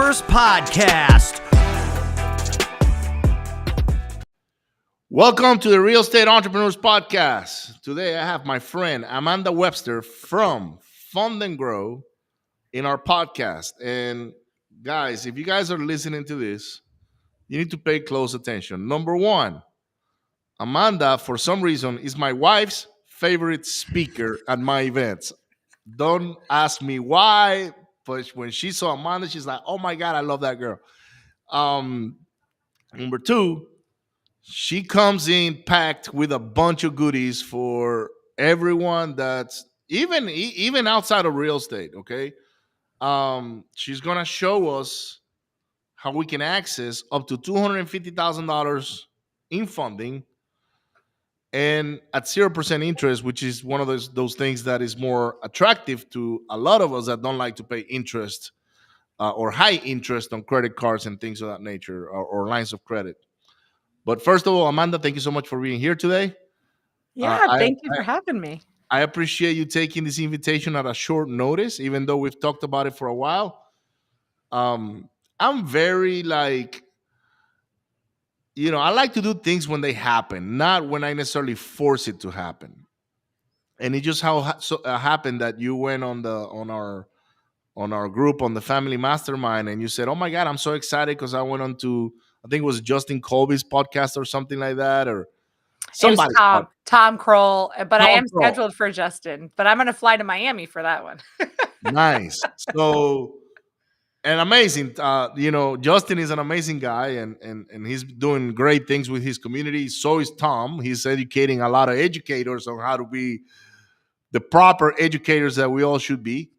Entrepreneurs Podcast. Welcome to the Real Estate Entrepreneurs Podcast. Today I have my friend Amanda Webster from Fund and Grow in our podcast. And guys, if you guys are listening to this, you need to pay close attention. Number one, Amanda, for some reason, is my wife's favorite speaker at my events. Don't ask me why, but when she saw Amanda, she's like, "Oh my God, I love that girl." Um, Number two, she comes in packed with a bunch of goodies for everyone that's even outside of real estate. Okay, she's gonna show us how we can access up to $250,000 in funding and at 0% interest, which is one of those things that is more attractive to a lot of us that don't like to pay interest or high interest on credit cards and things of that nature or lines of credit. But first of all, Amanda, thank you so much for being here today. Yeah, thank you for having me. I appreciate you taking this invitation at a short notice, even though we've talked about it for a while. I'm very I like to do things when they happen, not when I necessarily force it to happen. And it just happened that you went on our group on the Family Mastermind, and you said, "Oh my God, I'm so excited because I went on to I think it was Justin Colby's podcast or something like that, or somebody." It was Tom Kroll, but I am Kroll. scheduled for Justin. But I'm going to fly to Miami for that one. Nice. So, and amazing. Justin is an amazing guy, and he's doing great things with his community. So is Tom. He's educating a lot of educators on how to be the proper educators that we all should be.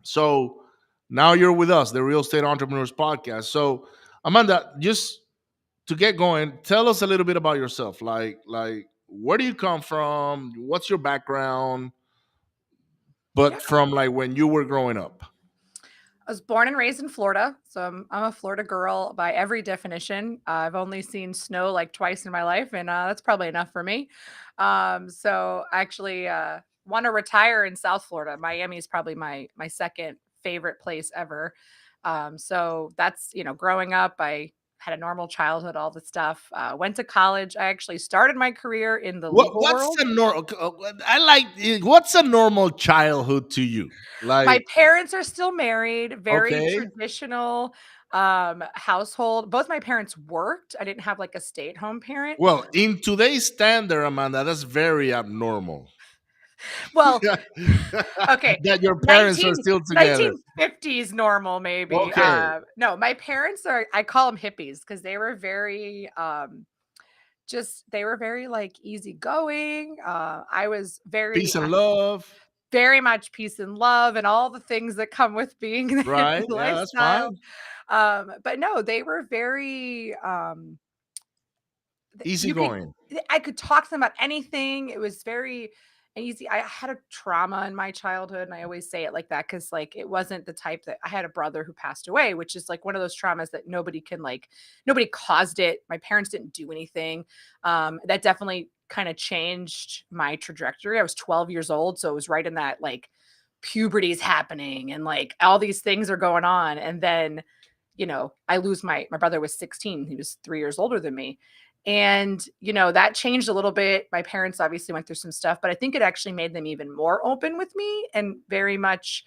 So now you're with us, the Real Estate Entrepreneurs Podcast. So, Amanda, just to get going, tell us a little bit about yourself. Like where do you come from? What's your background? But from like when you were growing up. I was born and raised in Florida, so I'm a Florida girl by every definition. I've only seen snow like twice in my life, and that's probably enough for me. So I actually want to retire in South Florida. Miami is probably my second favorite place ever. So that's, growing up, I had a normal childhood, all the stuff. Went to college. I actually started my career in the legal world. What's a normal childhood to you? My parents are still married, very Okay. traditional household. Both my parents worked. I didn't have like a stay-at-home parent. Well, in today's standard, Amanda, that's very abnormal. Well, okay. That your parents are still together. 1950s normal, maybe. Okay. No, my parents I call them hippies because they were very they were very like easygoing. I was very Peace and love. Very much peace and love and all the things that come with being in the Right. hippie Yeah, lifestyle. that's fine. But no, they were very Easygoing. I could talk to them about anything. It was very easy. I had a trauma in my childhood, and I always say it like that because like it wasn't the type that I had a brother who passed away, which is like one of those traumas that nobody caused it. My parents didn't do anything. That definitely kind of changed my trajectory. I was 12 years old, so it was right in that like puberty's happening and like all these things are going on, and then I lose my brother was 16. He was 3 years older than me. And, that changed a little bit. My parents obviously went through some stuff, but I think it actually made them even more open with me and very much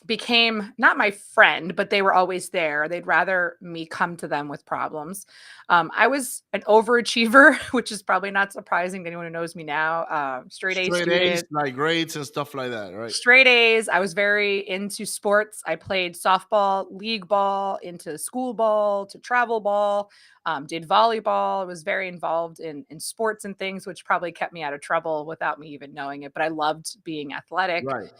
became not my friend, but they were always there. They'd rather me come to them with problems. I was an overachiever, which is probably not surprising to anyone who knows me now. Straight A student. A's, like grades and stuff like that, right? Straight A's. I was very into sports. I played softball, league ball, into school ball, to travel ball, did volleyball. I was very involved in sports and things, which probably kept me out of trouble without me even knowing it. But I loved being athletic. Right.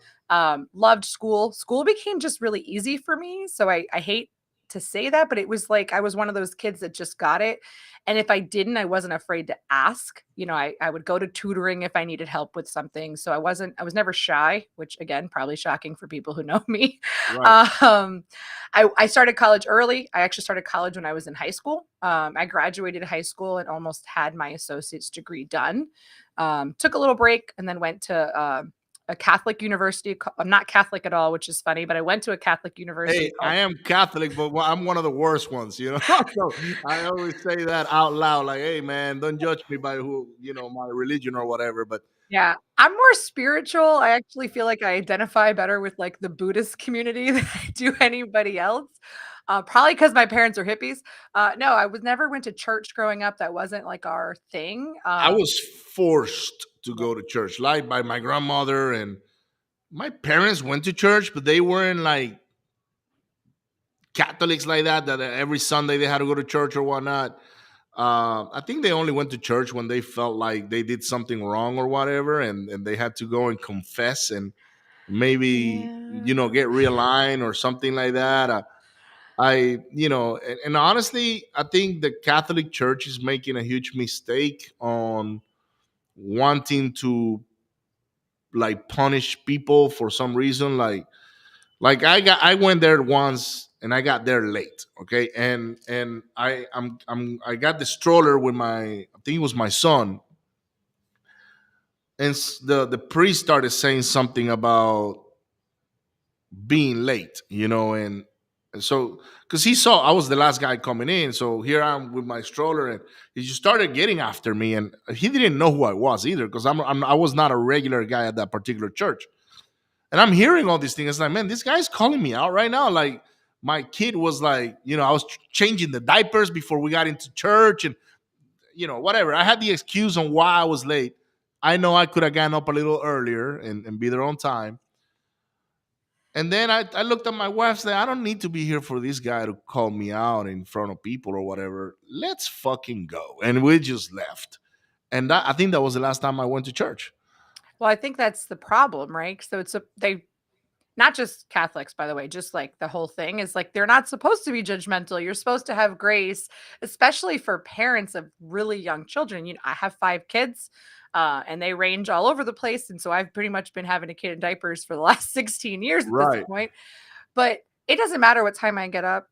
Loved school. School became just really easy for me. So I hate to say that, but it was like I was one of those kids that just got it. And if I didn't, I wasn't afraid to ask. I would go to tutoring if I needed help with something. So I was never shy, which again, probably shocking for people who know me. Right. I started college early. I actually started college when I was in high school. I graduated high school and almost had my associate's degree done. Took a little break and then went to a Catholic university. I'm not Catholic at all, which is funny, but I went to a Catholic university Hey, I called. am Catholic, but I'm one of the worst ones, you know. So I always say that out loud, like, "Hey, man, don't judge me by who, my religion or whatever." But Yeah, I'm more spiritual. I actually feel like I identify better with, like, the Buddhist community than I do anybody else, probably because my parents are hippies. No, I was never went to church growing up, that wasn't, like, our thing. I was forced to go to church, like by my grandmother, and my parents went to church, but they weren't like Catholics like that. That every Sunday they had to go to church or whatnot. I think they only went to church when they felt like they did something wrong or whatever, and they had to go and confess and maybe Yeah. get realigned or something like that. And honestly, I think the Catholic Church is making a huge mistake on wanting to like punish people for some reason. Like I went there once and I got there late, okay, and I got the stroller with my, I think it was my son, and the priest started saying something about being late, and so because he saw I was the last guy coming in, so here I'm with my stroller, and he just started getting after me, and he didn't know who I was either because I was not a regular guy at that particular church, and I'm hearing all these things. It's like, man, this guy's calling me out right now. Like my kid was like, I was changing the diapers before we got into church, and whatever. I had the excuse on why I was late. I know I could have gotten up a little earlier and be there on time. And then I looked at my wife and said, I don't need to be here for this guy to call me out in front of people or whatever. Let's fucking go. And we just left. And I think that was the last time I went to church. Well, I think that's the problem, right? So they not just Catholics, by the way, just like the whole thing is like they're not supposed to be judgmental. You're supposed to have grace, especially for parents of really young children. I have 5 kids, and they range all over the place. And so I've pretty much been having a kid in diapers for the last 16 years at this Right. point. But it doesn't matter what time I get up.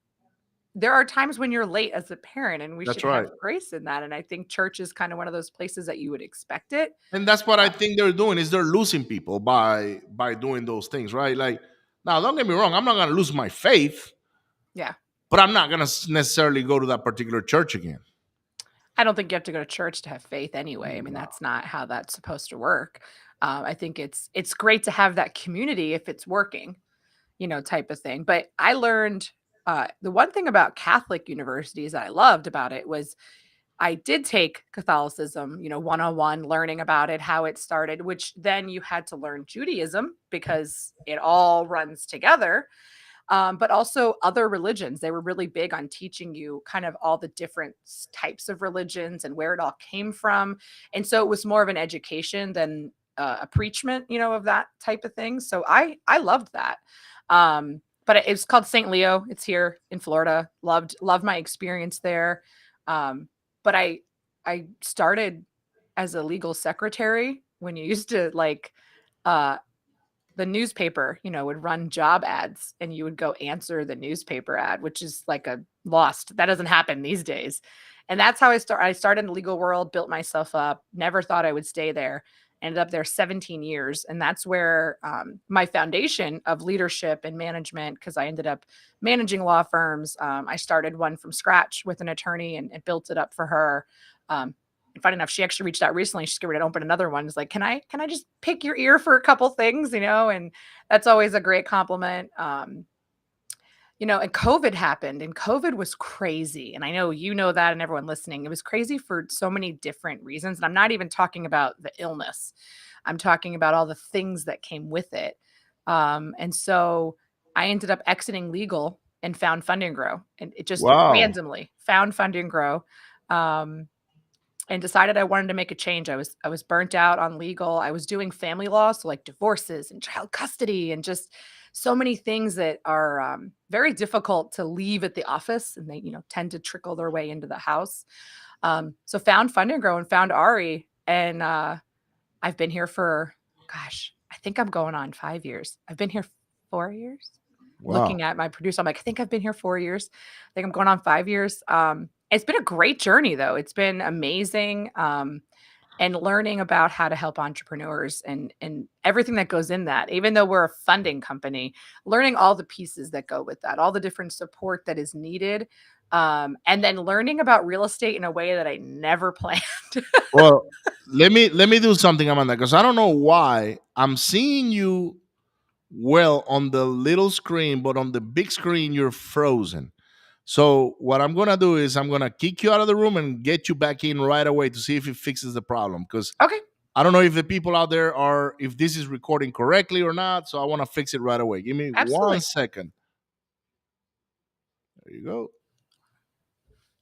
There are times when you're late as a parent, and we That's should have right. grace in that. And I think church is kind of one of those places that you would expect it. And that's what I think they're doing is they're losing people by doing those things, right? Like, now don't get me wrong, I'm not gonna lose my faith, Yeah. but I'm not gonna necessarily go to that particular church again. I don't think you have to go to church to have faith anyway. I mean, No. that's not how that's supposed to work. I think it's great to have that community if it's working, type of thing. But I learned the one thing about Catholic universities that I loved about it was I did take Catholicism, 101, learning about it, how it started, which then you had to learn Judaism because it all runs together, but also other religions. They were really big on teaching you kind of all the different types of religions and where it all came from. And so it was more of an education than a preachment, of that type of thing. So I loved that. But it's called St. Leo. It's here in Florida. Loved my experience there. But I started as a legal secretary when you used to like uh the newspaper, would run job ads and you would go answer the newspaper ad, which is like a lost. That doesn't happen these days. And that's how I started in the legal world, built myself up, never thought I would stay there. Ended up there 17 years. And that's where my foundation of leadership and management, because I ended up managing law firms. I started one from scratch with an attorney and built it up for her. And funny enough, she actually reached out recently. She's going to open another one. It's like, can I just pick your ear for a couple things, And that's always a great compliment. And COVID happened, and COVID was crazy. And I know that, and everyone listening, it was crazy for so many different reasons. And I'm not even talking about the illness. I'm talking about all the things that came with it. And so I ended up exiting legal and found Fund and Grow, and it just Wow. randomly found Fund and Grow. And decided I wanted to make a change. I was burnt out on legal. I was doing family law, so like divorces and child custody and just so many things that are very difficult to leave at the office, and they tend to trickle their way into the house. So found Fund and Grow and found Ari, and I've been here for, gosh, I think I'm going on 5 years. I've been here 4 years. Wow. Looking at my producer, I'm like, I think I've been here 4 years. I think I'm going on 5 years. It's been a great journey, though. It's been amazing. and learning about how to help entrepreneurs and everything that goes in that. Even though we're a funding company, learning all the pieces that go with that, all the different support that is needed, and then learning about real estate in a way that I never planned. Well, let me do something, Amanda, because I don't know why I'm seeing you well on the little screen, but on the big screen you're frozen. So what I'm gonna do is I'm gonna kick you out of the room and get you back in right away to see if it fixes the problem. Because Okay, I don't know if the people out there are if this is recording correctly or not. So I want to fix it right away. Give me one absolutely. second. There you go.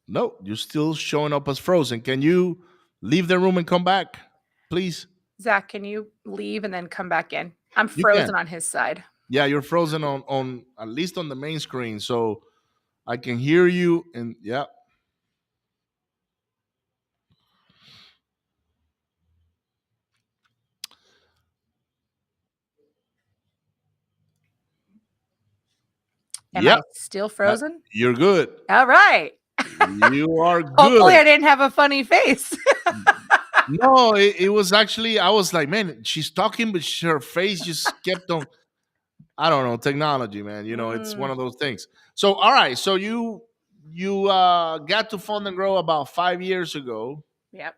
No, you're still showing up as frozen. Can you leave the room and come back, please? Zach, can you leave and then come back in? I'm You can. frozen on his side. Yeah, you're frozen on at least on the main screen, so I can hear you. And yeah, Am I yep, still frozen? you're good. All right. You are Hopefully, good. I didn't have a funny face. No, it was actually. I was like, man, she's talking, but her face just kept on. I don't know technology, man. You know, it's one Mm, of those things. So, all right, so you got to Fund and Grow about 5 years ago, yep.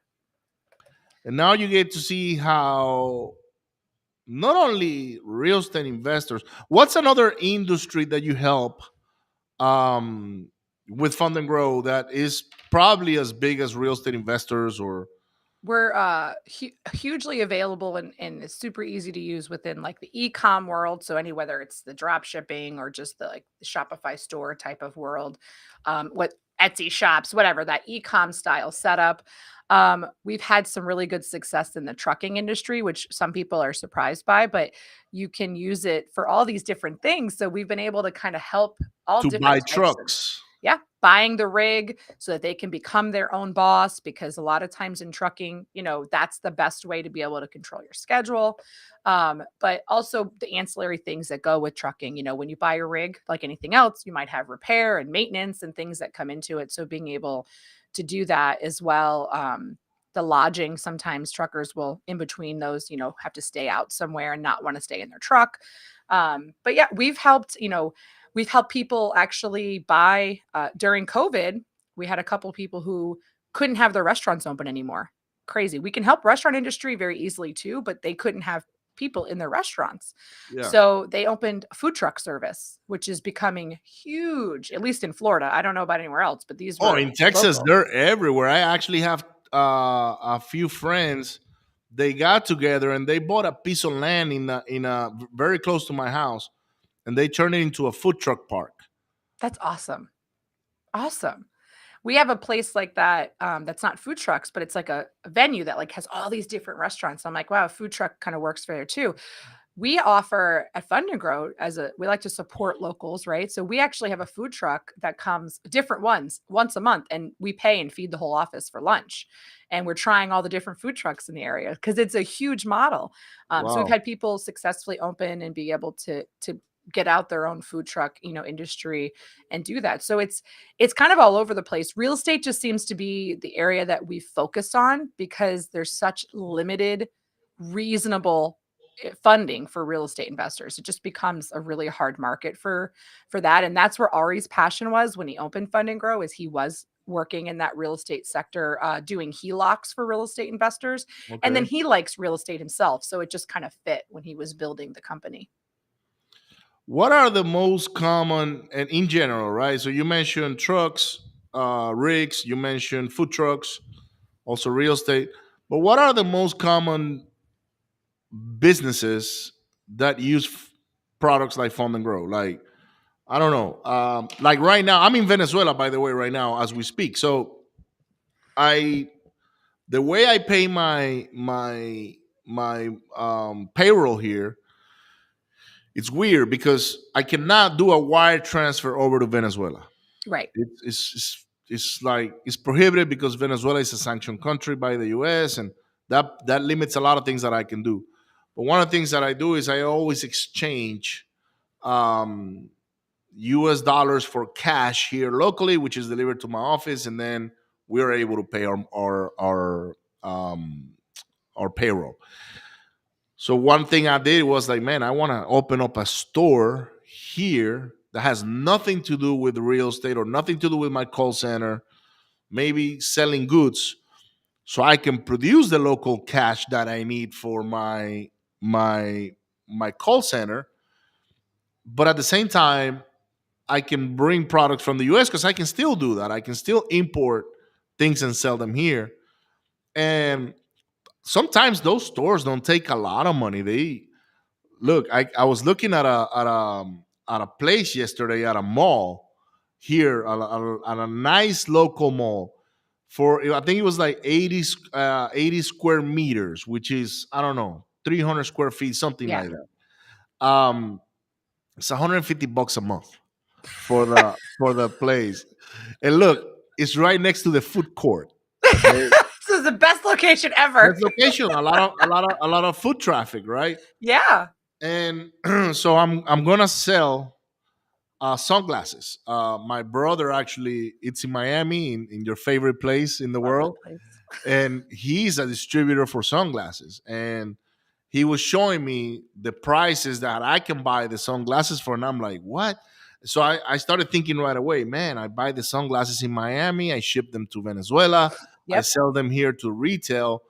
and now you get to see how not only real estate investors. What's another industry that you help um, with Fund and Grow that is probably as big as real estate investors or We're hugely available and it's super easy to use within like the e-com world. So any whether it's the drop shipping or just the like the Shopify store type of world, what Etsy shops, whatever that e-com style setup. We've had some really good success in the trucking industry, which some people are surprised by, but you can use it for all these different things. So we've been able to kind of help all to buy different types of trucks? yeah, buying the rig so that they can become their own boss because a lot of times in trucking, that's the best way to be able to control your schedule. But also the ancillary things that go with trucking. When you buy a rig, like anything else, you might have repair and maintenance and things that come into it. So being able to do that as well. The lodging, sometimes truckers will in between those, have to stay out somewhere and not want to stay in their truck. But yeah, we've helped people actually buy during COVID. We had a couple people who couldn't have their restaurants open anymore. Crazy. We can help restaurant industry very easily too, but they couldn't have people in their restaurants. Yeah. So they opened a food truck service, which is becoming huge, at least in Florida. I don't know about anywhere else, but these Oh, were in Texas, local. they're everywhere. I actually have a few friends. They got together and they bought a piece of land in a very close to my house, and they turned it into a food truck park. That's awesome. Awesome. We have a place like that, that's not food trucks, but it's like a venue that like has all these different restaurants. I'm like, wow, a food truck kind of works for there too. We offer at Fund and Grow we like to support locals, right? So we actually have a food truck that comes different ones once a month, and we pay and feed the whole office for lunch. And we're trying all the different food trucks in the area because it's a huge model. So we've Wow. had people successfully open and be able to get out their own food truck, industry and do that. So it's kind of all over the place. Real estate just seems to be the area that we focus on because there's such limited, reasonable funding for real estate investors. It just becomes a really hard market for that. And that's where Ari's passion was when he opened Fund and Grow, is he was working in that real estate sector, doing HELOCs for real estate investors. And then Okay. he likes real estate himself. So it just kind of fit when he was building the company. What are the most common and in general, right? So you mentioned trucks, rigs. You mentioned food trucks, also real estate. But what are the most common businesses that use products like Fund and Grow? Like I don't know. Like right now, I'm in Venezuela, by the way, right now as we speak. So I the way I pay my payroll here, it's weird because I cannot do a wire transfer over to Venezuela. Right. It's like it's prohibited because Venezuela is a sanctioned country by the U.S. and that limits a lot of things that I can do. But one of the things that I do is I always exchange um, U.S. dollars for cash here locally, which is delivered to my office, and then we are able to pay our our payroll. So one thing I did was like, man, I want to open up a store here that has nothing to do with real estate or nothing to do with my call center, maybe selling goods, so I can produce the local cash that I need for my my call center. But at the same time, I can bring products from the US because I can still do that. I can still import things and sell them here. And sometimes those stores don't take a lot of money. They look. I was looking at a place yesterday at a mall here at a nice local mall for I think it was like 80 square meters, which is I don't know 300 square feet, something Yeah. like that. It's $150 a month for the place. And look, it's right next to the food court. Okay, This is the best location ever. best location. A lot of foot traffic, right? Yeah. And so I'm gonna sell sunglasses. My brother actually, it's in Miami, in your favorite place in the Love that world, place. and he's a distributor for sunglasses. And he was showing me the prices that I can buy the sunglasses for, and I'm like, what? So I started thinking right away, man, I buy the sunglasses in Miami, I ship them to Venezuela, I Yep. sell them here to retail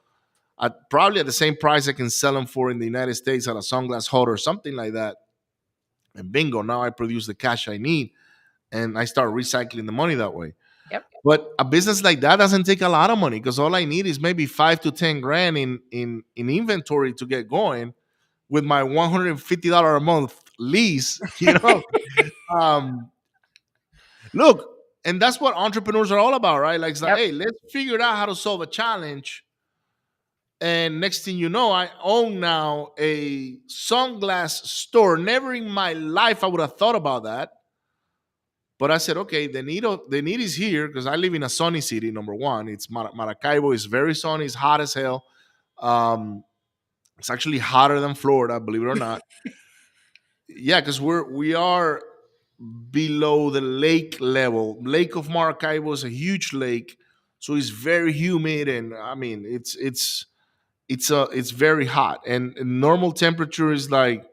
at probably at the same price I can sell them for in the United States at a sunglass hut or something like that. And bingo, now I produce the cash I need and I start recycling the money that way. Yep. But a business like that doesn't take a lot of money because all I need is maybe 5 to 10 grand in inventory to get going with my $150 a month lease. Um, look, and that's what entrepreneurs are all about, right? Like, it's like, Yep. hey, let's figure out how to solve a challenge. And next thing you know, I own now a sunglass store. Never in my life I would have thought about that. But I said, okay, the need is here because I live in a sunny city. Number one, it's Maracaibo. It's very sunny. It's hot as hell. Um, it's actually hotter than Florida, believe it or not. Yeah, because we are below the lake level. Lake of Maracaibo is a huge lake, so it's very humid, and I mean, it's very hot, and normal temperature is like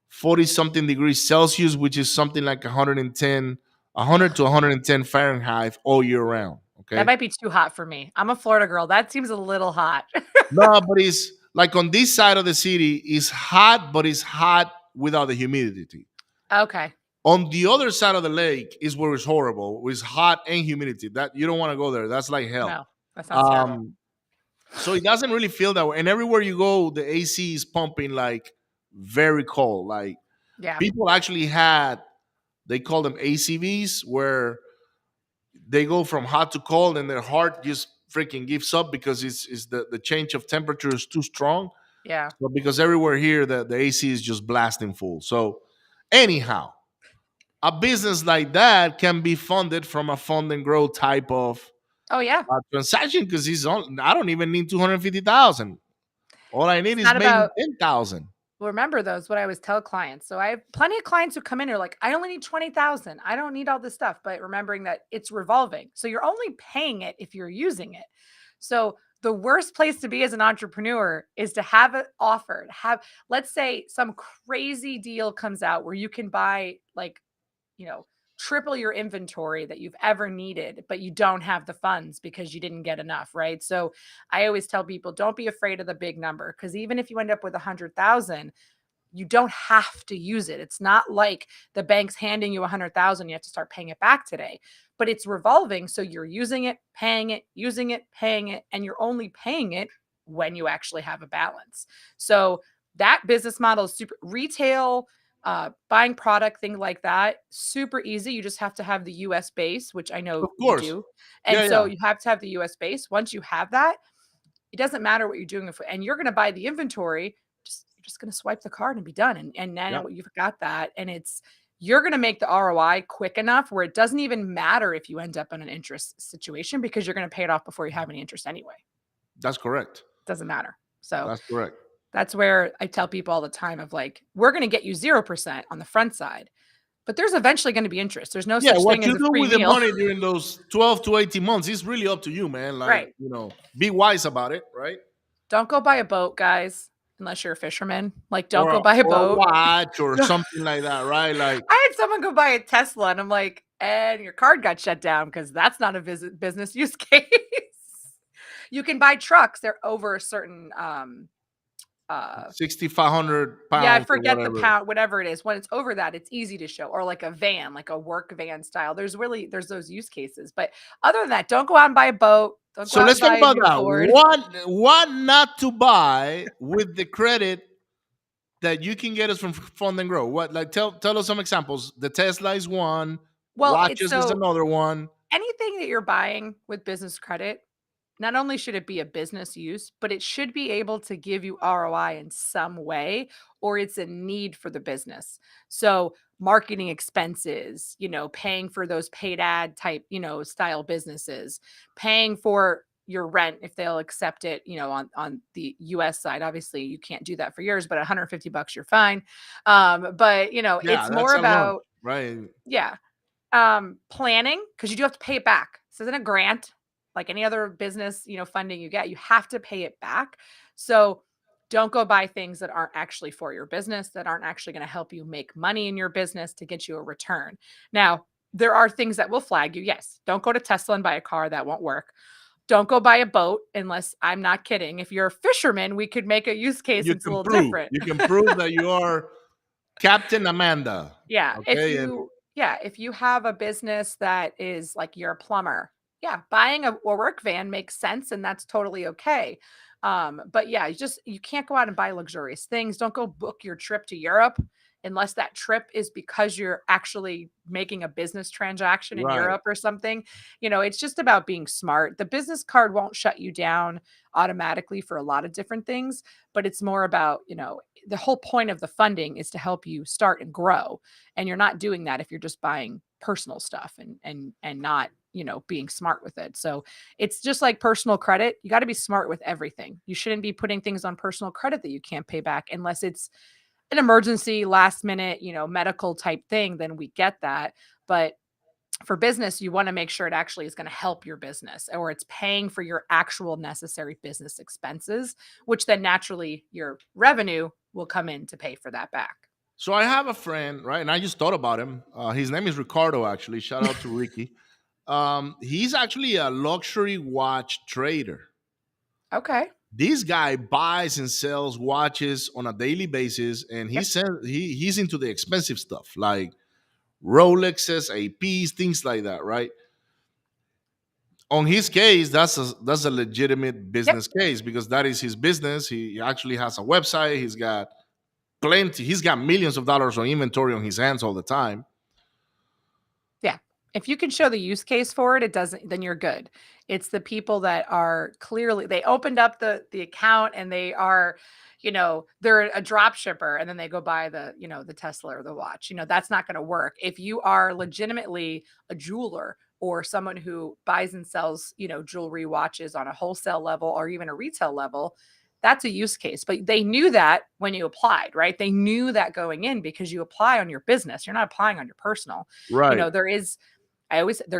40 something degrees Celsius, which is something like 110, 100 to 110 Fahrenheit all year round. That Okay. might be too hot for me. I'm a Florida girl. That seems a little hot. No, but it's like on this side of the city, it's hot, but it's hot without the humidity. Okay. On the other side of the lake is where it's horrible. It's hot and humidity. That you don't want to go there. That's like hell. No, that sounds terrible. Um, so it doesn't really feel that way. And everywhere you go, the AC is pumping like very cold. Like Yeah. people actually had, they call them ACVs, where they go from hot to cold and their heart just freaking gives up because it's the change of temperature is too strong. Yeah. So because everywhere here the AC is just blasting full. So anyhow, a business like that can be funded from a fund and grow type of Oh, yeah. transaction because I don't even need 250,000. All I need It's is not maybe about 10,000. well, remember those what I always tell clients. So I have plenty of clients who come in and are like, I only need 20,000. I don't need all this stuff. But remembering that it's revolving. So you're only paying it if you're using it. So the worst place to be as an entrepreneur is to have it offered. Have, let's say some crazy deal comes out where you can buy like, you know, triple your inventory that you've ever needed, but you don't have the funds because you didn't get enough, right? So I always tell people don't be afraid of the big number because even if you end up with 100,000, you don't have to use it. It's not like the bank's handing you 100,000, you have to start paying it back today. But it's revolving, so you're using it, paying it, using it, paying it, and you're only paying it when you actually have a balance. So that business model is super retail, buying product, thing like that, super easy. You just have to have the US base, which I know Of you course. do. And Yeah, yeah. so you have to have the US base. Once you have that, it doesn't matter what you're doing and you're going to buy the inventory, you're just going to swipe the card and be done. And Yeah. now you've got that. And you're going to make the ROI quick enough where it doesn't even matter if you end up in an interest situation because you're going to pay it off before you have any interest anyway. That's correct. Doesn't matter. So That's correct. that's where I tell people all the time of like, we're going to get you 0% on the front side, but there's eventually going to be interest. There's no Yeah, such what thing as you a do free with the meal. money during those 12 to 18 months is really up to you, man. Like, Right. be wise about it, right? Don't go buy a boat, guys, unless you're a fisherman. Like, don't or go buy a or a boat. watch or something like that, right? Like, I had someone go buy a Tesla, and I'm like, and your card got shut down because that's not a business use case. You can buy trucks; they're over a certain 6,500 yeah, I pounds or forget the whatever. pound, whatever it is. When it's over that, it's easy to show, or like a van, like a work van style. There's those use cases, but other than that, don't go out and buy a boat. Don't go So out and let's talk buy a about new that. Ford. What not to buy with the credit that you can get us from Fund and Grow? What, like, tell us some examples. The Tesla is one, Well, it's watches is so another one. anything that you're buying with business credit, not only should it be a business use, but it should be able to give you ROI in some way, or it's a need for the business. So, marketing expenses, paying for those paid ad type, style businesses, paying for your rent if they'll accept it, on the US side. Obviously, you can't do that for yours, but 150 bucks you're fine. But, Yeah, it's more that's a month, about right? yeah, planning, because you do have to pay it back. This isn't a grant like any other business, funding you get. You have to pay it back. So don't go buy things that aren't actually for your business, that aren't actually going to help you make money in your business to get you a return. Now, there are things that will flag you. Yes, don't go to Tesla and buy a car that won't work. Don't go buy a boat unless I'm not kidding. If you're a fisherman, we could make a use case You and it's a can little prove. different. You can prove that you are Captain Amanda. Yeah, Okay. And if you have a business that is like you're a plumber, yeah, buying a work van makes sense and that's totally okay. But yeah, you can't go out and buy luxurious things. Don't go book your trip to Europe unless that trip is because you're actually making a business transaction in right. Europe or something. It's just about being smart. The business card won't shut you down automatically for a lot of different things, but it's more about, the whole point of the funding is to help you start and grow, and you're not doing that if you're just buying personal stuff and not being smart with it. So it's just like personal credit. You got to be smart with everything. You shouldn't be putting things on personal credit that you can't pay back unless it's an emergency, last minute, medical type thing. Then we get that. But for business, you want to make sure it actually is going to help your business, or it's paying for your actual necessary business expenses, which then naturally your revenue will come in to pay for that back. So I have a friend, right? And I just thought about him. His name is Ricardo, actually. Shout out to Ricky. He's actually a luxury watch trader. Okay. This guy buys and sells watches on a daily basis, and Yep. he's into the expensive stuff like Rolexes, APs, things like that, right? On his case, that's a legitimate Yep. business case because that is his business. He actually has a website. He's got plenty. He's got millions of dollars on inventory on his hands all the time. Yeah. If you can show the use case for it, it doesn't, then you're good. It's the people that are clearly they opened up the account and they are, they're a drop shipper and then they go buy the Tesla or the watch. That's not going to work. If you are legitimately a jeweler or someone who buys and sells, jewelry, watches on a wholesale level or even a retail level, that's a use case. But they knew that when you applied, right? They knew that going in because you apply on your business. You're not applying on your personal. Right. There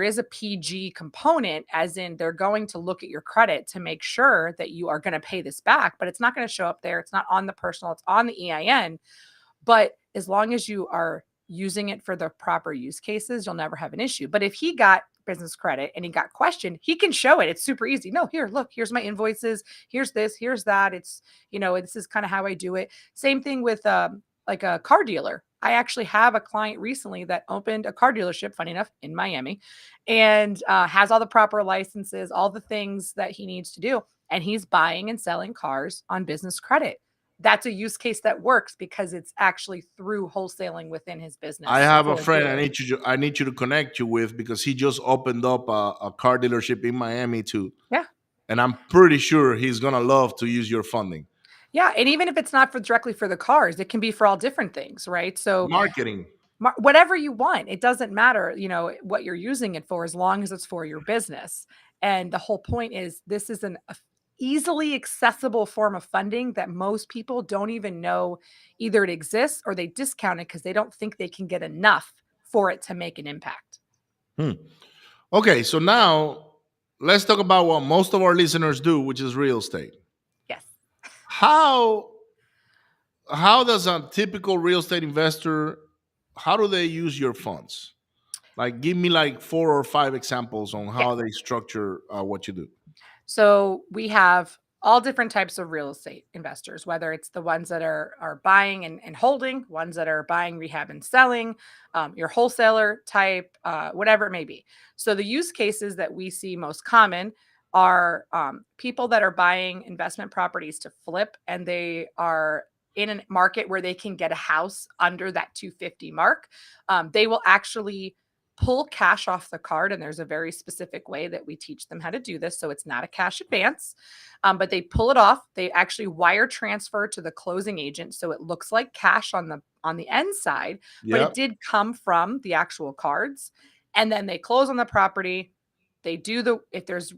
is a PG component, as in they're going to look at your credit to make sure that you are going to pay this back, but it's not going to show up there. It's not on the personal, it's on the EIN. But as long as you are using it for the proper use cases, you'll never have an issue. But if he got business credit and he got questioned, he can show it. It's super easy. No, here, look, here's my invoices. Here's this, here's that. This is kind of how I do it. Same thing with like a car dealer. I actually have a client recently that opened a car dealership, funny enough, in Miami, and has all the proper licenses, all the things that he needs to do. And he's buying and selling cars on business credit. That's a use case that works because it's actually through wholesaling within his I business have a for a friend dealer. I need you to connect you with because he just opened up a car dealership in Miami too, Yeah. and I'm pretty sure he's gonna love to use your funding. Yeah. And even if it's not for directly for the cars, it can be for all different things, right? So Marketing. whatever you want, it doesn't matter, what you're using it for, as long as it's for your business. And the whole point is this is an easily accessible form of funding that most people don't even know either it exists or they discount it because they don't think they can get enough for it to make an impact. Hmm. Okay, so now let's talk about what most of our listeners do, which is real estate. Yes. how how does a typical real estate investor, how do they use your funds? Like, give me like 4 or 5 examples on Yeah. how they structure what you do. So we have all different types of real estate investors, whether it's the ones that are buying and holding, ones that are buying, rehab, and selling, your wholesaler type, whatever it may be. So the use cases that we see most common are people that are buying investment properties to flip, and they are in a market where they can get a house under that 250 mark. They will actually pull cash off the card, and there's a very specific way that we teach them how to do this, so it's not a cash advance. But they pull it off. They actually wire transfer to the closing agent, so it looks like cash on the end side, but it Yep. did come from the actual cards. And then they close on the property. They do the, if there's,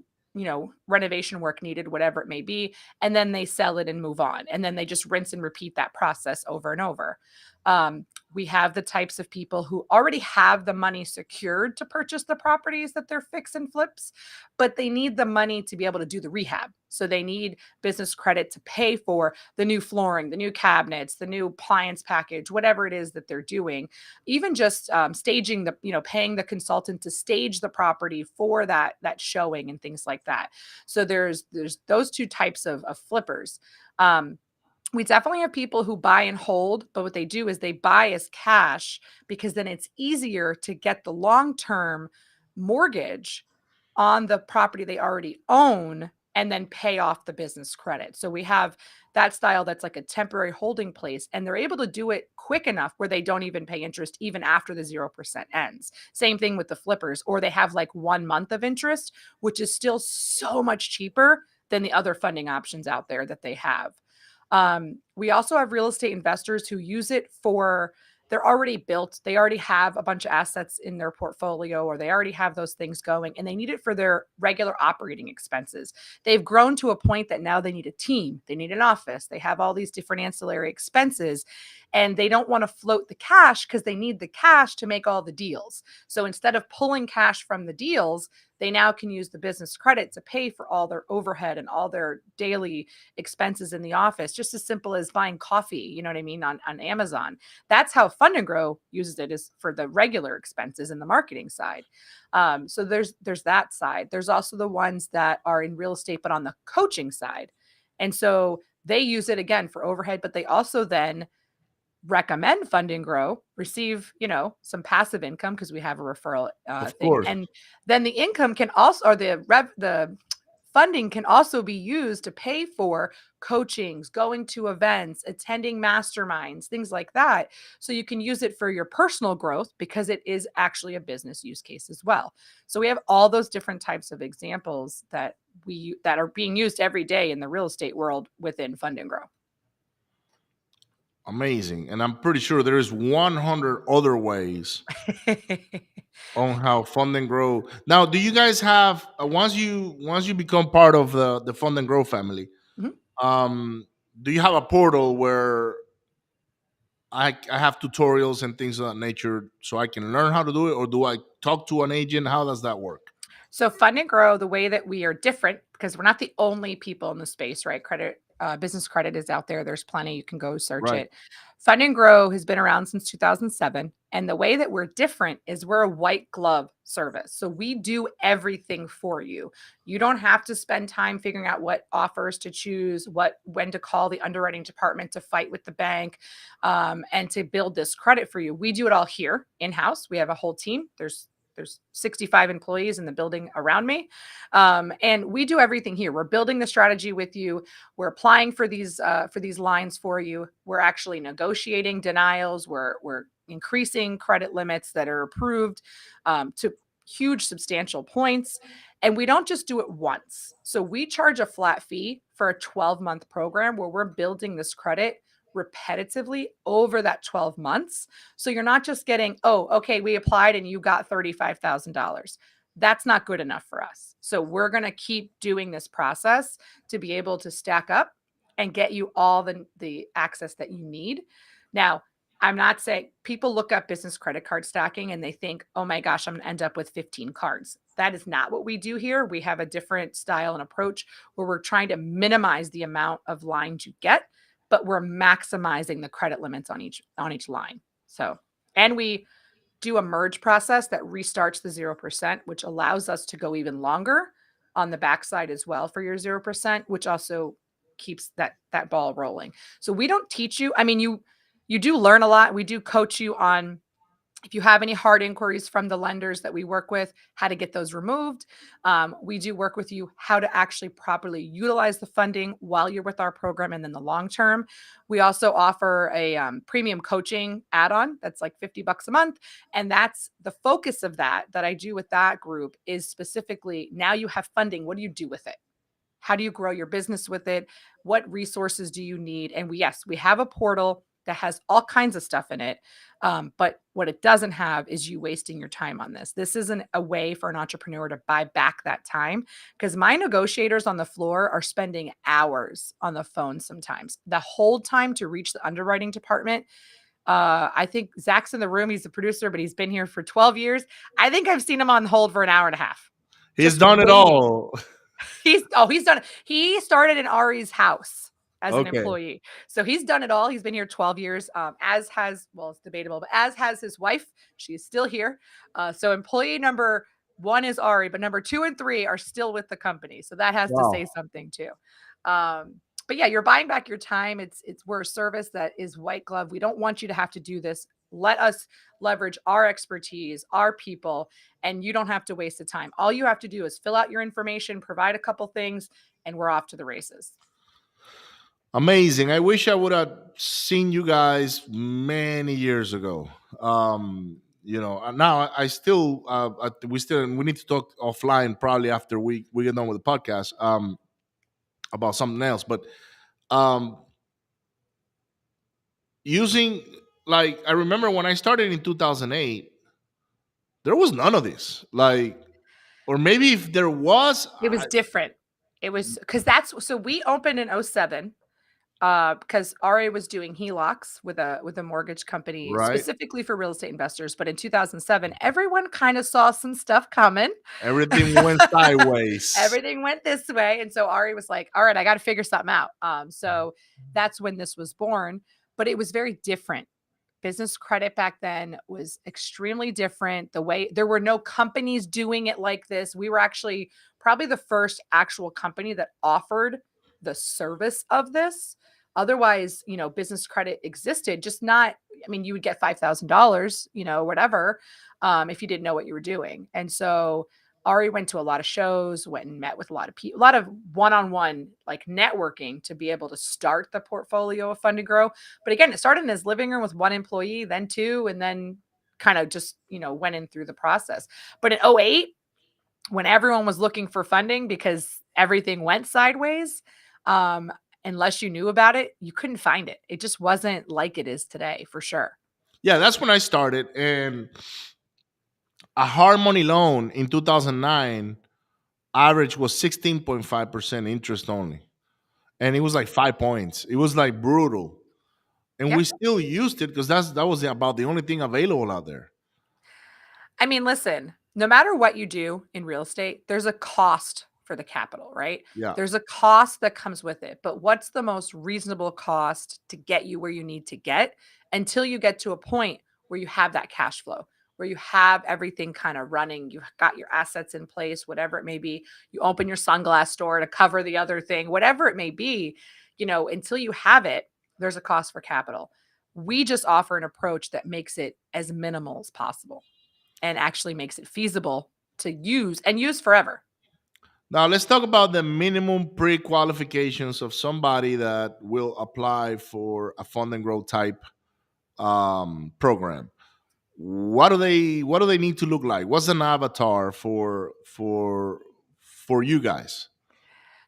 renovation work needed, whatever it may be, and then they sell it and move on, and then they just rinse and repeat that process over and over. um, we have the types of people who already have the money secured to purchase the properties that they're fix and flips, but they need the money to be able to do the rehab. So they need business credit to pay for the new flooring, the new cabinets, the new appliance package, whatever it is that they're doing. Even just staging the, paying the consultant to stage the property for that showing and things like that. So there's those two types of flippers. Um, we definitely have people who buy and hold, but what they do is they buy as cash because then it's easier to get the long-term mortgage on the property they already own and then pay off the business credit. So we have that style that's like a temporary holding place, and they're able to do it quick enough where they don't even pay interest even after the 0% ends. Same thing with the flippers, or they have like 1 month of interest, which is still so much cheaper than the other funding options out there that they have. We also have real estate investors who use it for, they're already built. They already have a bunch of assets in their portfolio, or they already have those things going, and they need it for their regular operating expenses. They've grown to a point that now they need a team, they need an office, they have all these different ancillary expenses, and they don't want to float the cash because they need the cash to make all the deals. So instead of pulling cash from the deals, they now can use the business credit to pay for all their overhead and all their daily expenses in the office, just as simple as buying coffee, you know what I mean, on Amazon. That's how Fund and Grow uses it, is for the regular expenses and the marketing side. So there's that side. There's also the ones that are in real estate, but on the coaching side. And so they use it again for overhead, but they also then recommend Fund and Grow, receive, some passive income because we have a referral Of thing. course. And then the income can also, or the funding can also be used to pay for coachings, going to events, attending masterminds, things like that. So you can use it for your personal growth because it is actually a business use case as well. So we have all those different types of examples that are being used every day in the real estate world within Fund and Grow. Amazing. And I'm pretty sure there's 100 other ways on how Fund and Grow. Now, do you guys have once you become part of the Fund and Grow family? Mhm. Um, do you have a portal where I have tutorials and things of that nature so I can learn how to do it, or do I talk to an agent? How does that work? So Fund and Grow, the way that we are different, because we're not the only people in the space, right? Business credit is out there. There's plenty. You can go search Right. it. Fund and Grow has been around since 2007. And the way that we're different is we're a white glove service. So we do everything for you. You don't have to spend time figuring out what offers to choose, when to call the underwriting department to fight with the bank, and to build this credit for you. We do it all here in house. We have a whole team. There's 65 employees in the building around me. And we do everything here. We're building the strategy with you. We're applying for these lines for you. We're actually negotiating denials. We're increasing credit limits that are approved to huge substantial points. And we don't just do it once. So we charge a flat fee for a 12-month program where we're building this credit repetitively over that 12 months. So you're not just getting, oh, okay, we applied and you got $35,000. That's not good enough for us. So we're going to keep doing this process to be able to stack up and get you all the access that you need. Now, I'm not saying people look up business credit card stacking and they think, oh my gosh, I'm going to end up with 15 cards. That is not what we do here. We have a different style and approach where we're trying to minimize the amount of lines you get, but we're maximizing the credit limits on each line. So, and we do a merge process that restarts the 0%, which allows us to go even longer on the backside as well for your 0%, which also keeps that ball rolling. So we don't teach you. I mean, you do learn a lot. We do coach you on if you have any hard inquiries from the lenders that we work with, how to get those removed. We do work with you how to actually properly utilize the funding while you're with our program and then the long term. We also offer a premium coaching add-on that's like $50 a month. And that's the focus of that I do with that group is specifically now you have funding. What do you do with it? How do you grow your business with it? What resources do you need? And yes, we have a portal that has all kinds of stuff in it. But what it doesn't have is you wasting your time on this. This isn't a way for an entrepreneur to buy back that time because my negotiators on the floor are spending hours on the phone sometimes. The whole time to reach the underwriting department. I think Zach's in the room. He's the producer, but he's been here for 12 years. I think I've seen him on hold for an hour and a half, He's just done it waiting. all. He's done it. He started in Ari's house as an Okay. employee. So he's done it all. He's been here 12 years, as has, well, it's debatable, but as has his wife. She is still here. So employee number one is Ari, but number two and three are still with the company. So that has to say Wow. something too. But yeah, you're buying back your time. We're a service that is white glove. We don't want you to have to do this. Let us leverage our expertise, our people, and you don't have to waste the time. All you have to do is fill out your information, provide a couple things, and we're off to the races. Amazing. I wish I would have seen you guys many years ago. Now I still we need to talk offline probably after we get done with the podcast about something else. But um using like I remember when I started in 2008, there was none of this. Like, or maybe if there was, It was different. It was because so we opened in '07 because RA was doing HELOCs with a mortgage company right? specifically for real estate investors. But in 2007, everyone kind of saw some stuff coming. Everything went sideways. Everything went this way. And so Ari was like, all right, I got to figure something out. So that's when this was born, but it was very different. Business credit back then was extremely different. The way there were no companies doing it like this. We were actually probably the first actual company that offered the service of this. Otherwise, business credit existed, just not, I mean, you would get $5,000, whatever, if you didn't know what you were doing. And so Ari went to a lot of shows, went and met with a lot of people, a lot of one-on-one like networking to be able to start the portfolio of Fund and Grow. But again, it started in his living room with one employee, then two, and then kind of just, went in through the process. But in '08, when everyone was looking for funding because everything went sideways, unless you knew about it, you couldn't find it. It just wasn't like it is today, for sure. Yeah, that's when I started, and a hard money loan in 2009 average was 16.5% interest only, and it was like 5 points. It was like brutal, and we Yep. still used it because that was about the only thing available out there. I mean, listen, no matter what you do in real estate, there's a cost for the capital, right? Yeah. There's a cost that comes with it. But what's the most reasonable cost to get you where you need to get until you get to a point where you have that cash flow, where you have everything kind of running, you've got your assets in place, whatever it may be. You open your sunglass store to cover the other thing, whatever it may be, until you have it, there's a cost for capital. We just offer an approach that makes it as minimal as possible and actually makes it feasible to use and use forever. Now let's talk about the minimum pre-qualifications of somebody that will apply for a fund and grow type program. What do they need to look like? What's an avatar for you guys?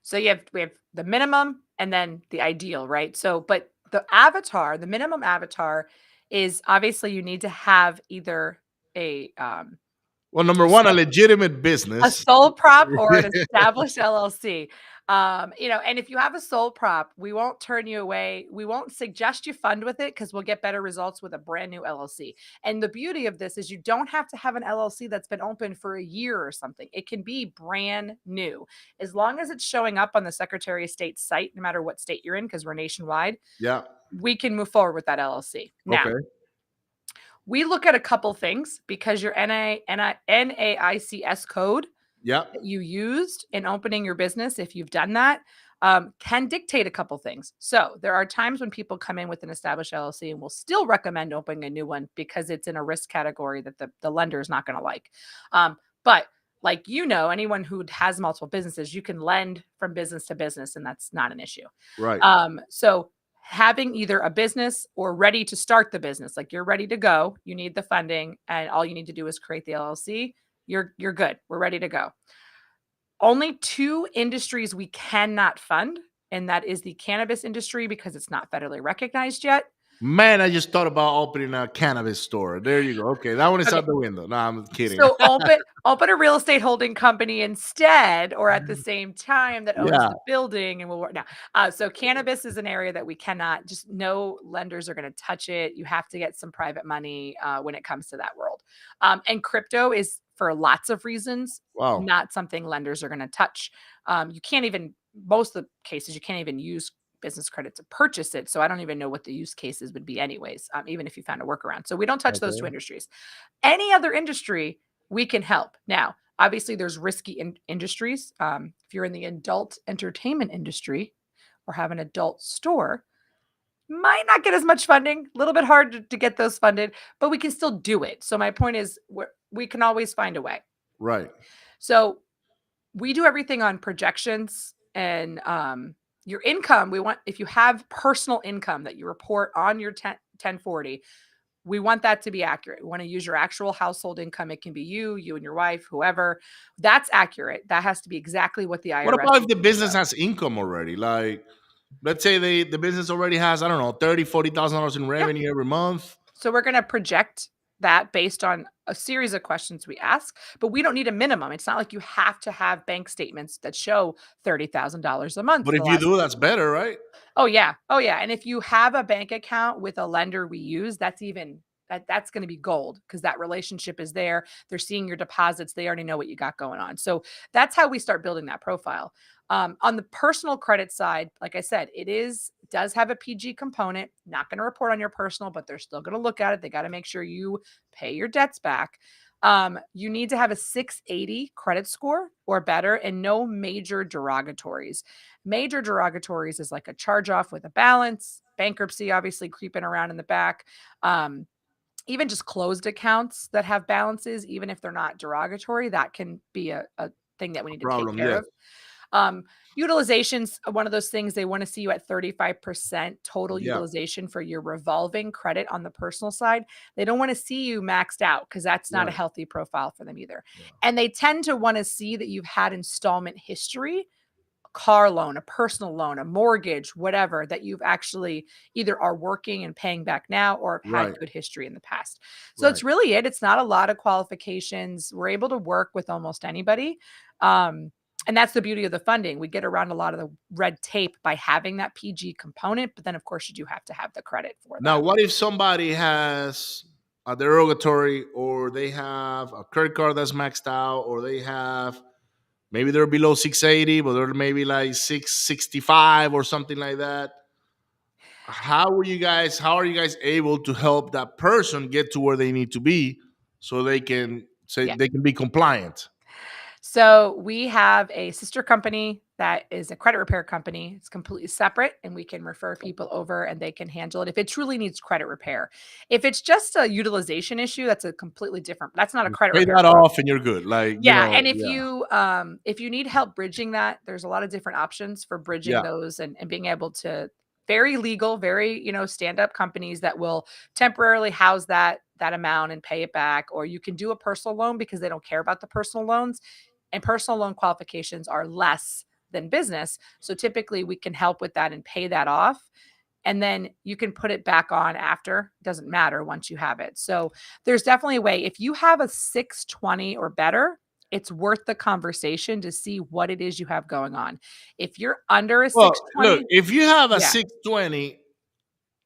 So we have the minimum and then the ideal, right? So, but the avatar, the minimum avatar is obviously you need to have either a Well, number one, a sole, legitimate a business. sole prop or an established LLC. And if you have a sole prop, we won't turn you away. We won't suggest you fund with it because we'll get better results with a brand new LLC. And the beauty of this is you don't have to have an LLC that's been open for a year or something. It can be brand new. As long as it's showing up on the Secretary of State's site, no matter what state you're in, because we're nationwide, Yeah. we can move forward with that LLC. Now, Okay. we look at a couple things because your NAICS code Yeah. that you used in opening your business, if you've done that, can dictate a couple things. So there are times when people come in with an established LLC and will still recommend opening a new one because it's in a risk category that the lender is not going to like. But like, anyone who has multiple businesses, you can lend from business to business, and that's not an issue. Right. So having either a business or ready to start the business, like you're ready to go, you need the funding, and all you need to do is create the LLC. You're good. We're ready to go. Only two industries we cannot fund, and that is the cannabis industry because it's not federally recognized yet. Man, I just thought about opening a cannabis store. There you go. Okay, that one is Okay. out the window. No, I'm kidding. So open a real estate holding company instead, or at the same time, that owns Yeah. the building and will work. Now, so cannabis is an area that we cannot. Just no lenders are going to touch it. You have to get some private money when it comes to that world. And crypto is, for lots of reasons, Wow. not something lenders are going to touch. You can't even, most of the cases, you can't even use business credit to purchase it. So I don't even know what the use cases would be anyways, even if you found a workaround. So we don't touch those two Okay. industries. Any other industry, we can help. Now, obviously, there's risky industries. If you're in the adult entertainment industry or have an adult store, might not get as much funding, a little bit hard to get those funded, but we can still do it. So my point is, we can always find a way. Right. So we do everything on projections and your income. We want, if you have personal income that you report on your 1040, we want that to be accurate. We want to use your actual household income. It can be you and your wife, whoever. That's accurate. That has to be exactly what the What IRS about if will the show. business has income already? Like, let's say the business already has, I don't know, $30,000, $40,000 in Yeah. revenue every month. So we're going to project that based on a series of questions we ask, but we don't need a minimum. It's not like you have to have bank statements that show $30,000 a month But for the if you last do, 3 that's months. better, right? Oh yeah. Oh yeah. And if you have a bank account with a lender we use, that's going to be gold because that relationship is there. They're seeing your deposits. They already know what you got going on. So that's how we start building that profile. On the personal credit side, like I said, does have a PG component. Not going to report on your personal, but they're still going to look at it. They got to make sure you pay your debts back. You need to have a 680 credit score or better and no major derogatories. Major derogatories is like a charge off with a balance, bankruptcy, obviously creeping around in the back. Even just closed accounts that have balances, even if they're not derogatory, that can be a thing that we A need to take problem, care yeah. of. Utilization's one of those things. They want to see you at 35% total Yeah. utilization for your revolving credit on the personal side. They don't want to see you maxed out because that's not a Right. healthy profile for them either. Yeah. And they tend to want to see that you've had installment history, car loan, a personal loan, a mortgage, whatever, that you've actually either are working and paying back now or have had Right. good history in the past. So Right. it's really it. It's not a lot of qualifications. We're able to work with almost anybody. And that's the beauty of the funding. We get around a lot of the red tape by having that PG component, but then of course you do have to have the credit for Now, that. what if somebody has a derogatory, or they have a credit card that's maxed out, or they have, maybe they're below 680, but they're maybe like 665 or something like that? How are you guys able to help that person get to where they need to be so they can say Yeah. they can be compliant? So we have a sister company that is a credit repair company. It's completely separate, and we can refer people over and they can handle it if it truly needs credit repair. If it's just a utilization issue, that's a completely different. That's not a credit Pay repair that problem. off and you're good. Like, Yeah, and yeah. if you need help bridging that, there's a lot of different options for bridging Yeah. those and being able to, very legal, very, stand up companies that will temporarily house that amount and pay it back, or you can do a personal loan because they don't care about the personal loans, and personal loan qualifications are less than business. So typically we can help with that and pay that off. And then you can put it back on after. It doesn't matter once you have it. So there's definitely a way. If you have a 620 or better, it's worth the conversation to see what it is you have going on. If you're under a Well, look, 620, if you have a yeah, 620,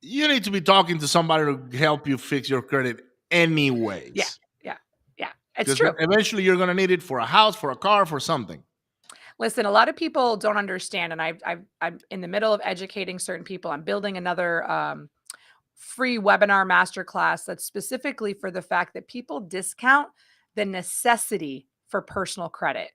you need to be talking to somebody to help you fix your credit yeah, anyways. yeah, yeah. It's Because true. eventually you're going to need it for a house, for a car, for something. Listen, a lot of people don't understand, and I'm in the middle of educating certain people. I'm building another free webinar masterclass that's specifically for the fact that people discount the necessity for personal credit.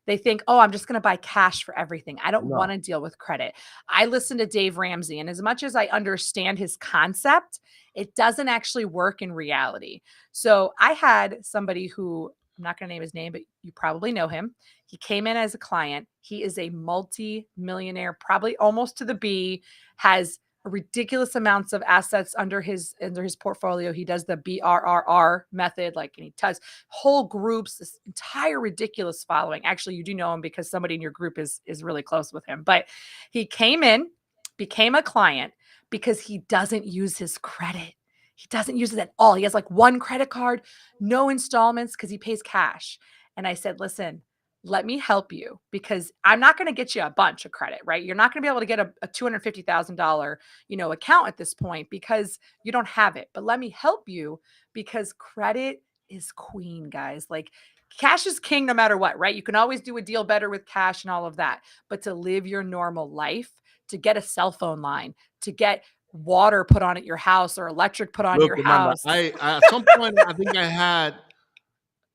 They think, oh, I'm just going to buy cash for everything. I don't want No. to deal with credit. I listen to Dave Ramsey, and as much as I understand his concept, it doesn't actually work in reality. So I had somebody who, I'm not going to name his name, but you probably know him. He came in as a client. He is a multi-millionaire, probably almost to the B, has ridiculous amounts of assets under his portfolio. He does the BRRR method, like, and he does whole groups, this entire ridiculous following. Actually, you do know him because somebody in your group is really close with him. But he came in, became a client because he doesn't use his credit. He doesn't use it at all. He has like one credit card, no installments because he pays cash. And I said, listen, let me help you because I'm not going to get you a bunch of credit, right? You're not going to be able to get a $250,000, account at this point because you don't have it. But let me help you because credit is queen, guys. Like, cash is king no matter what, right? You can always do a deal better with cash and all of that. But to live your normal life, to get a cell phone line, to get water put on at your house or electric put on Look, your Amanda, house. I at some point I think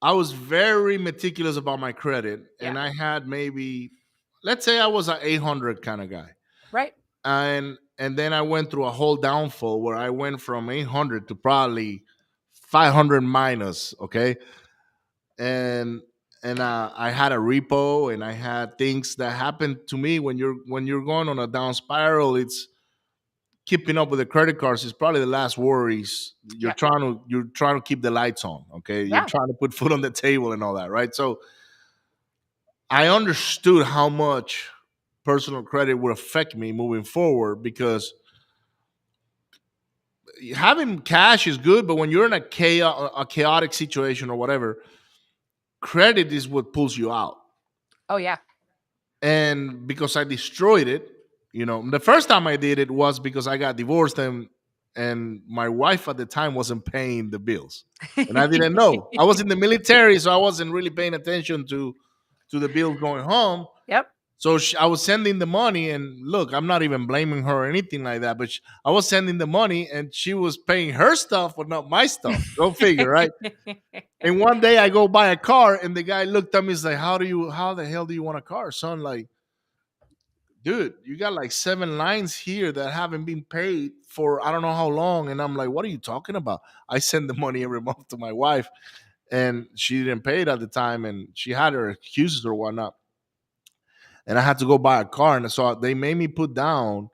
I was very meticulous about my credit, Yeah, and I had maybe, let's say I was an 800 kind of guy, right. and then I went through a whole downfall where I went from 800 to probably 500 minus. Okay, and I had a repo, and I had things that happened to me when you're going on a down spiral. It's keeping up with the credit cards is probably the last worries. You're Yeah. trying to keep the lights on. Okay, you're Yeah. trying to put food on the table and all that, right? So I understood how much personal credit would affect me moving forward, because having cash is good, but when you're in a chaotic situation or whatever, credit is what pulls you out. Oh, yeah. And because I destroyed it, the first time I did it was because I got divorced, and my wife at the time wasn't paying the bills, and I didn't know. I was in the military, so I wasn't really paying attention to the bills going home. Yep. So I was sending the money, and look, I'm not even blaming her or anything like that, but I was sending the money, and she was paying her stuff, but not my stuff. Go figure, right? And one day I go buy a car, and the guy looked at me, he's like, how the hell do you want a car, son? Like, dude, you got like 7 lines here that haven't been paid for I don't know how long. And I'm like, what are you talking about? I send the money every month to my wife, and she didn't pay it at the time, and she had her excuses or whatnot. And I had to go buy a car. And so they made me put down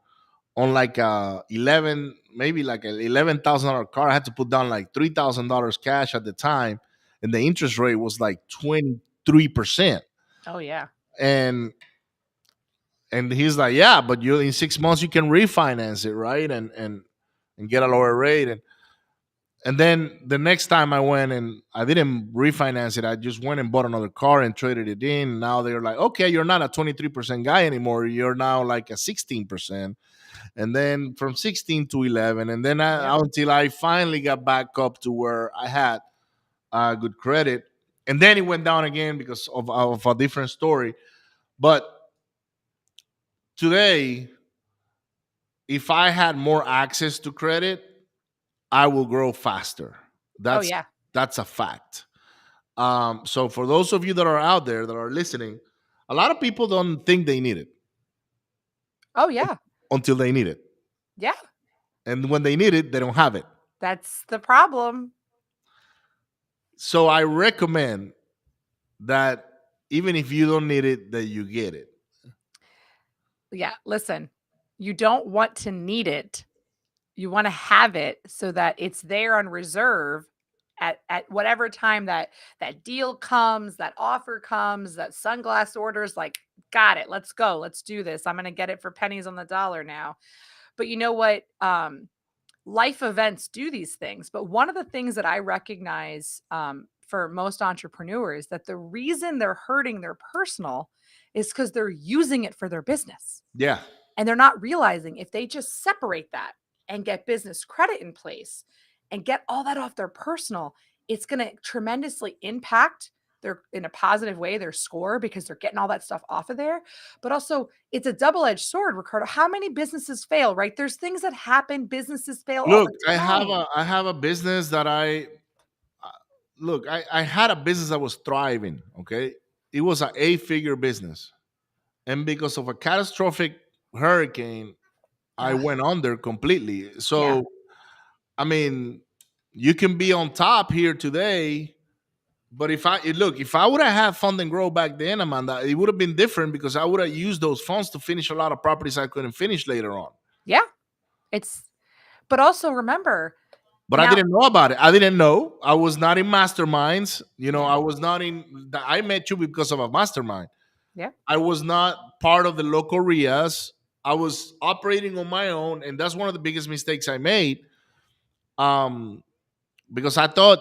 on like 11, maybe like an $11,000 car. I had to put down like $3,000 cash at the time. And the interest rate was like 23%. Oh, yeah. And he's like, yeah, but you in 6 months you can refinance it, right? And get a lower rate. And then the next time I went, and I didn't refinance it, I just went and bought another car and traded it in. Now they're like, okay, you're not a 23% guy anymore. You're now like a 16%. And then from 16 to 11. And then Yep. until I finally got back up to where I had good credit. And then it went down again because of a different story. But today, if I had more access to credit, I will grow faster. Oh, That's yeah. that's a fact. So for those of you that are out there that are listening, a lot of people don't think they need it Oh, yeah. until they need it, Yeah. and when they need it, they don't have it. That's the problem. So I recommend that even if you don't need it, that you get it. Yeah. Listen, you don't want to need it. You want to have it so that it's there on reserve at whatever time that deal comes, that offer comes, that sunglass orders, like, got it. Let's go. Let's do this. I'm going to get it for pennies on the dollar now. But you know what? Life events do these things. But one of the things that I recognize for most entrepreneurs that the reason they're hurting their personal is because they're using it for their business. Yeah. And they're not realizing if they just separate that and get business credit in place and get all that off their personal, it's going to tremendously impact their in a positive way their score because they're getting all that stuff off of there. But also, it's a double-edged sword, Ricardo. How many businesses fail, right? There's things that happen, businesses fail all Look, the I have time. a business that uh, look. I had a business that was thriving. Okay, it was an 8-figure business, and because of a catastrophic hurricane, I Ugh, went under completely. yeah. So I mean, you can be on top here today, but if I would have had Fund and Grow back then, Amanda, it would have been different because I would have used those funds to finish a lot of properties I couldn't finish later on. Yeah. It's but also remember But I now. didn't know about it. I didn't know. I was not in masterminds. Yeah. I was not in. I met you because of a mastermind. Yeah. I was not part of the local RIAs. I was operating on my own, and that's one of the biggest mistakes I made. Um, because I thought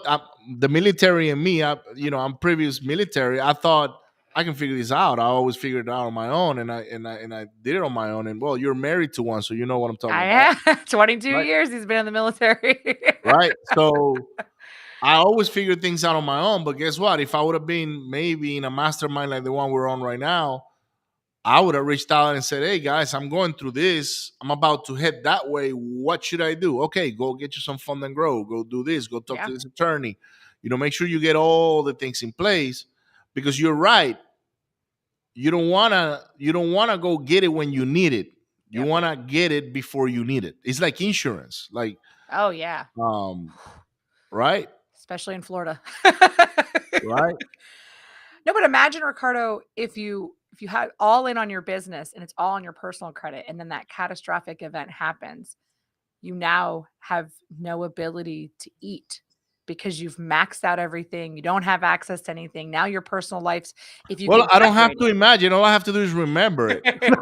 the military and me, I'm previous military. I thought I can figure this out. I always figured it out on my own, and I did it on my own. And well, you're married to one, so you know what I'm talking I about, have 22 right? years he's been in the military. Right. So I always figure things out on my own. But guess what? If I would have been maybe in a mastermind like the one we're on right now, I would have reached out and said, "Hey guys, I'm going through this. I'm about to head that way. What should I do? Okay, go get you some Fund and Grow. Go do this. Go talk Yeah. to this attorney. Make sure you get all the things in place because you're right. You don't wanna go get it when you need it. You Yep. wanna get it before you need it. It's like insurance. Like Oh yeah. um, right, Especially in Florida. right. No, but imagine, Ricardo, if you had all in on your business and it's all on your personal credit, and then that catastrophic event happens, you now have no ability to eat because you've maxed out everything. You don't have access to anything. Now your personal life's if you Well, can I don't have separate to imagine. All I have to do is remember it. it.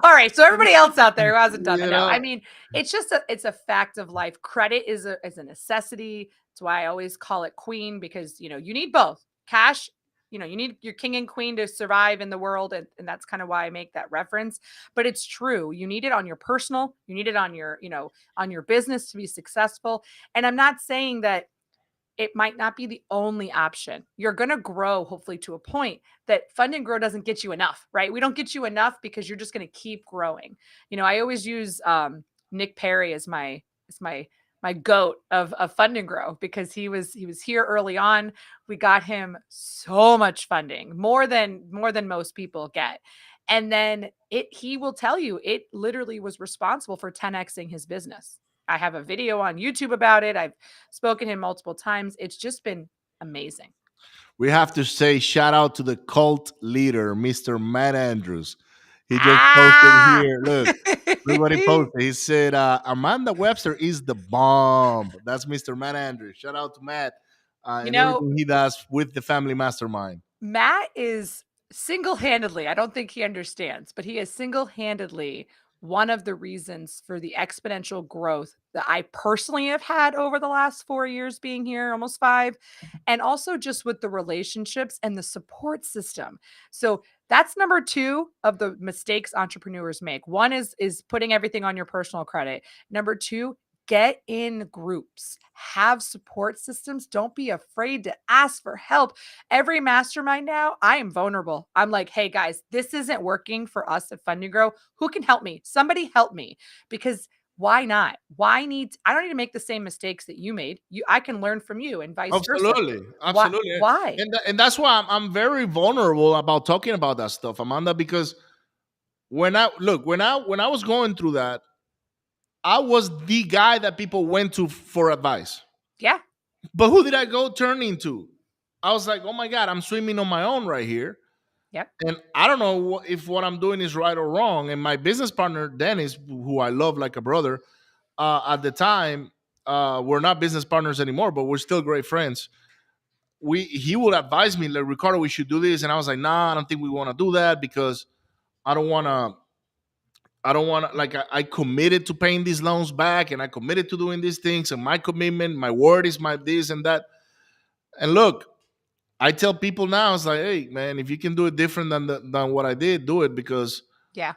All right, so everybody else out there who hasn't done that. you No, I know. mean, it's a fact of life. Credit is a necessity. That's why I always call it queen because you need both. Cash, you need your king and queen to survive in the world. And that's kind of why I make that reference. But it's true. You need it on your personal, you need it on your business to be successful. And I'm not saying that it might not be the only option. You're going to grow, hopefully, to a point that Fund and Grow doesn't get you enough, right? We don't get you enough because you're just going to keep growing. I always use Nick Perry as my goat of Fund and Grow because he was here early on. We got him so much funding, more than most people get. And then he will tell you it literally was responsible for 10xing his business. I have a video on YouTube about it. I've spoken to him multiple times. It's just been amazing. We have to say shout out to the cult leader, Mr. Matt Andrews. He just posted Ah, here. Look, look what he posted. He said, Amanda Webster is the bomb. That's Mr. Matt Andrews. Shout out to Matt you and know, everything he does with the Family Mastermind. Matt is single-handedly, I don't think he understands, but he is single-handedly one of the reasons for the exponential growth that I personally have had over the last 4 years being here, almost 5, and also just with the relationships and the support system. So that's number 2 of the mistakes entrepreneurs make. One is putting everything on your personal credit. Number 2, get in groups, have support systems. Don't be afraid to ask for help. Every mastermind now, I am vulnerable. I'm like, hey guys, this isn't working for us at Fund and Grow. Who can help me? Somebody help me. Because why not? I don't need to make the same mistakes that you made. I can learn from you and vice versa. Absolutely. Why? Absolutely. Why? And that's why I'm very vulnerable about talking about that stuff, Amanda, because when I was going through that, I was the guy that people went to for advice. Yeah. But who did I go turn into? I was like, oh my God, I'm swimming on my own right here. Yep. And I don't know if what I'm doing is right or wrong. And my business partner, Dennis, who I love like a brother, at the time, we're not business partners anymore, but we're still great friends. He would advise me, like, Ricardo, we should do this. And I was like, nah, I don't think we want to do that because I don't want to. I don't want to, like, I committed to paying these loans back and I committed to doing these things. And my commitment, my word is my this and that. And look, I tell people now, it's like, hey, man, if you can do it different than what I did, do it, because Yeah.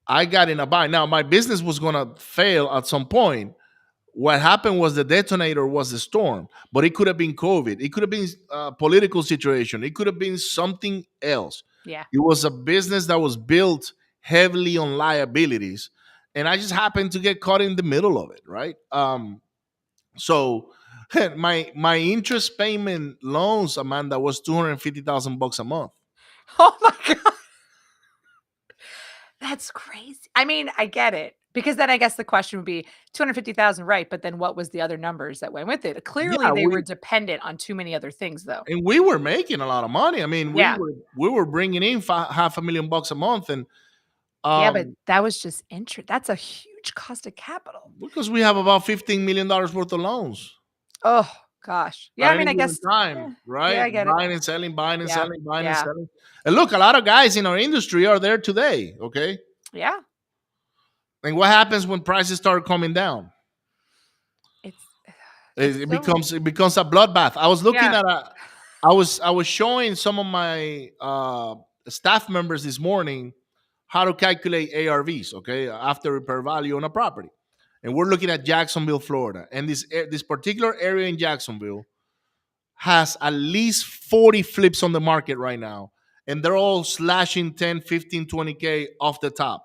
I got in a bind. Now, my business was going to fail at some point. What happened was the detonator was the storm, but it could have been COVID. It could have been a political situation. It could have been something else. Yeah. It was a business that was built heavily on liabilities. And I just happened to get caught in the middle of it, right? So my interest payment loans, Amanda, was $250,000 a month. Oh my god. That's crazy. I mean, I get it. Because then I guess the question would be 250,000, right? But then what was the other numbers that went with it? Clearly Yeah, they were dependent on too many other things though. we were making a lot of money. I mean, Yeah. we were bringing in half a million bucks a month, and Yeah, but um, that was just interest. That's a huge cost of capital. because we have about $15 million worth of loans Oh gosh. Yeah, at I mean, any I given guess time, yeah, right? I get it. Buying and selling, buying and Yeah. selling, buying and Yeah. selling. And look, a lot of guys in our industry are there today. Okay, Yeah. and what happens when prices start coming down? It's it's It so becomes a bloodbath. I was looking yeah. at I was showing some of my staff members this morning how to calculate ARVs, okay, after repair value on a property. And we're looking at Jacksonville, Florida. And this particular area in Jacksonville has at least 40 flips on the market right now. And they're all slashing 10, 15, 20K off the top.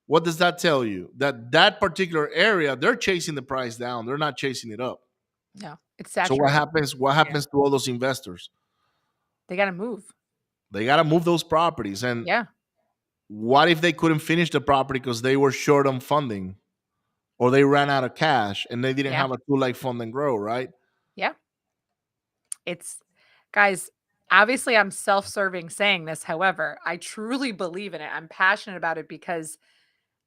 What does that tell you? That particular area, they're chasing the price down. They're not chasing it up. No, it's So what saturated. happens? What Yeah. happens to all those investors? They gotta move. They got to move those properties. And Yeah. what if they couldn't finish the property because they were short on funding, or they ran out of cash and they didn't Yeah. have a tool like Fund and Grow, right? Yeah. It's guys, obviously I'm self-serving saying this. However, I truly believe in it. I'm passionate about it because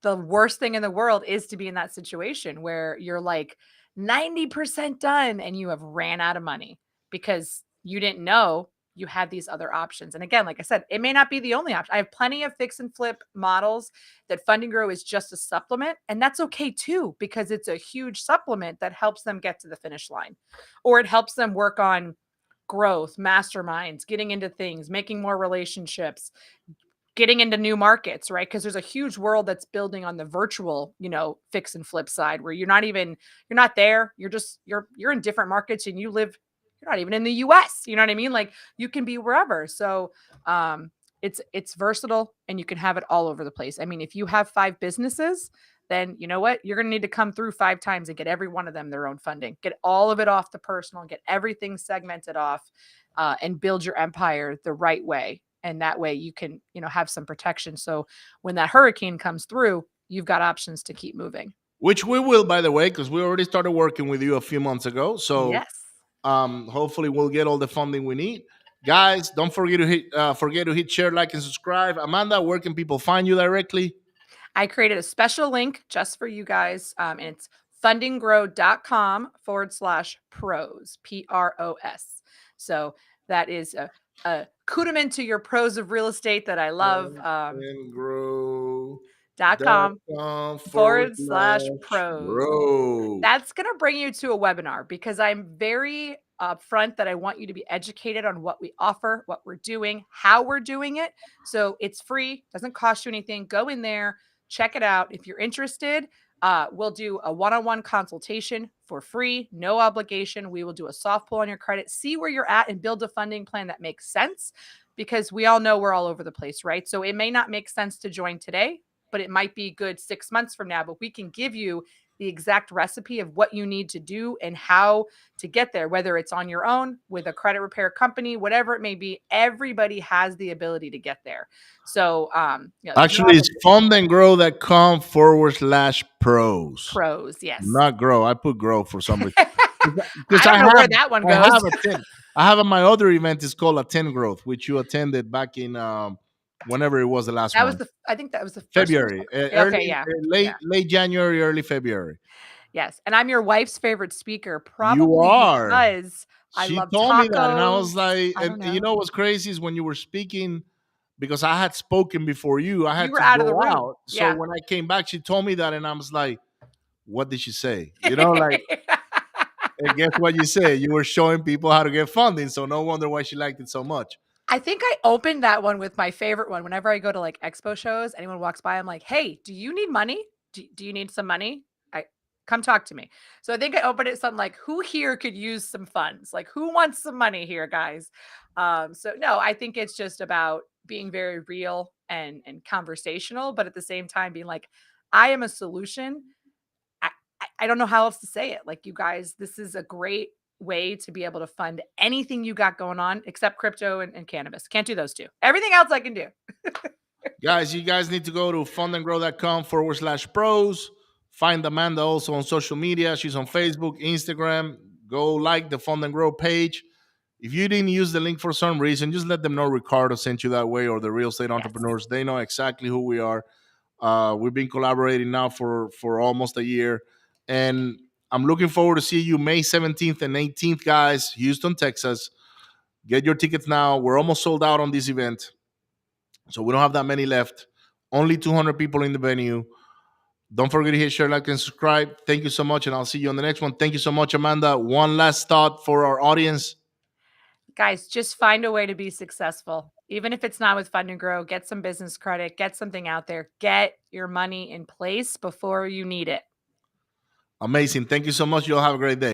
the worst thing in the world is to be in that situation where you're like 90% done and you have ran out of money because you didn't know you had these other options. And again, like I said, it may not be the only option. I have plenty of fix and flip models that Fund and Grow is just a supplement. And that's okay too, because it's a huge supplement that helps them get to the finish line or it helps them work on growth, masterminds, getting into things, making more relationships, getting into new markets, right? Because there's a huge world that's building on the virtual, fix and flip side where you're not there. You're in different markets and you're not even in the US. You know what I mean? Like you can be wherever. So it's versatile and you can have it all over the place. I mean, if you have 5 businesses, then you know what? You're going to need to come through 5 times and get every one of them their own funding. Get all of it off the personal, get everything segmented off, and build your empire the right way. And that way you can, have some protection. So when that hurricane comes through, you've got options to keep moving. Which we will, by the way, because we already started working with you a few months ago. So Yes. hopefully we'll get all the funding we need. Guys, don't forget to hit share, like, and subscribe. Amanda, where can people find you directly? I created a special link just for you guys. And it's fundinggrow.com/pros, PROS. So that is a accoutrement to your pros of real estate that I love. And grow .com forward forward slash slash pros. grow. That's going to bring you to a webinar because I'm very upfront that I want you to be educated on what we offer, what we're doing, how we're doing it. So it's free, doesn't cost you anything. Go in there, check it out. If you're interested, we'll do a one-on-one consultation for free, no obligation. We will do a soft pull on your credit, see where you're at, and build a funding plan that makes sense because we all know we're all over the place, right? So it may not make sense to join today, but it might be good 6 months from now. But we can give you the exact recipe of what you need to do and how to get there, whether it's on your own with a credit repair company, whatever it may be. Everybody has the ability to get there. So, there's no Actually, it's obligation. fundandgrow.com forward slash pros. Pros, yes. Not grow. I put grow for some reason. I Because don't know where that one I goes. have a 10. I have my other event is called a 10 growth, which you attended back in whenever it was the last one. I think that was the first one. February, Okay, yeah. Yeah. late January, early February. Yes. And I'm your wife's favorite speaker, You probably are. because I She love told me that, and I tacos. was like, I don't and you know. know what's crazy is when you were speaking, because I had spoken before you, I You had were to out of the go room. out. So Yeah. when I came back, she told me that, and I was like, what did she say? You know, like And guess what you said? You were showing people how to get funding, so no wonder why she liked it so much. I think I opened that one with my favorite one. Whenever I go to like expo shows, anyone walks by, I'm like, "Hey, do you need money? Do you need some money? I come talk to me." So I think I opened it something like, "Who here could use some funds? Like, who wants some money here, guys?" So no, I think it's just about being very real and conversational, but at the same time being like, "I am a solution." I, I don't know how else to say it. Like, you guys, this is a great way to be able to fund anything you got going on except crypto and cannabis. Can't do those two. Everything else I can do. Guys, you guys need to go to fundandgrow.com/pros. Find Amanda also on social media. She's on Facebook, Instagram. Go like the Fund and Grow page. If you didn't use the link for some reason, just let them know Ricardo sent you that way, or the real estate Yes. entrepreneurs. They know exactly who we are. We've been collaborating now for almost a year, and I'm looking forward to see you May 17th and 18th, guys. Houston, Texas. Get your tickets now. We're almost sold out on this event, so we don't have that many left. Only 200 people in the venue. Don't forget to hit share, like, and subscribe. Thank you so much, and I'll see you on the next one. Thank you so much, Amanda. One last thought for our audience. Guys, just find a way to be successful. Even if it's not with Fund and Grow, get some business credit, get something out there, get your money in place before you need it. Amazing. Thank you so much. You'll have a great day.